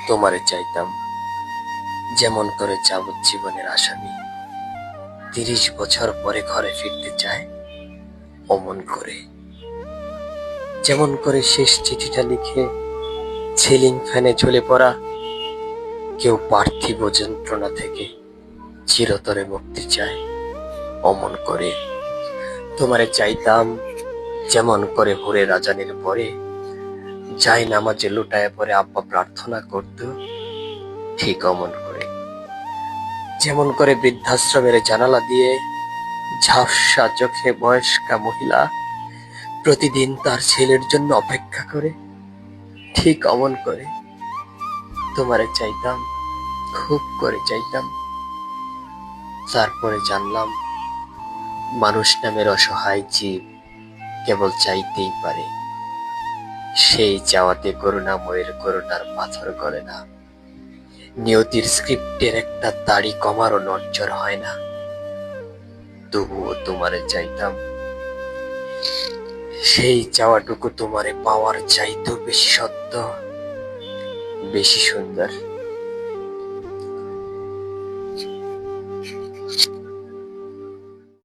তোমারে চাইতাম যেমন করে যাবজ্জীবনের আসামি 30 বছর পরে ঘরে ফিরতে চায়, অমন করে। যেমন করে শেষ চিঠিটা লিখে সিলিং ফ্যানে ঝুলে পড়া কেউ পার্থিব যন্ত্রণা থেকে চিরতরে মুক্তি চায়, অমন করে। তোমারে চাইতাম যেমন করে ভোরের আজানের পরে যাই নামাজে লুটায় পরে আব্বা প্রার্থনা করত, ঠিক অমন করে। যেমন করে বৃদ্ধাশ্রমের জানালা দিয়ে ঝাপসা চোখে বয়স্কা মহিলা প্রতিদিন তার ছেলের জন্য অপেক্ষা করে, ঠিক অমন করে। তোমারে চাইতাম, খুব করে চাইতাম। তারপরে জানলাম মানুষ নামের অসহায় জীব কেবল চাইতেই পারে, সেই চাওয়াতে করুণাময়ের করুণার পাথর গলে না। নিয়তির স্ক্রিপ্টের একটা দাড়ি কমারও নড়চড় হয় না। তবুও তোমারে চাইতাম, সেই চাওয়াটুকু তোমারে পাওয়ার চাইতেও বেশি সত্য, বেশি সুন্দর।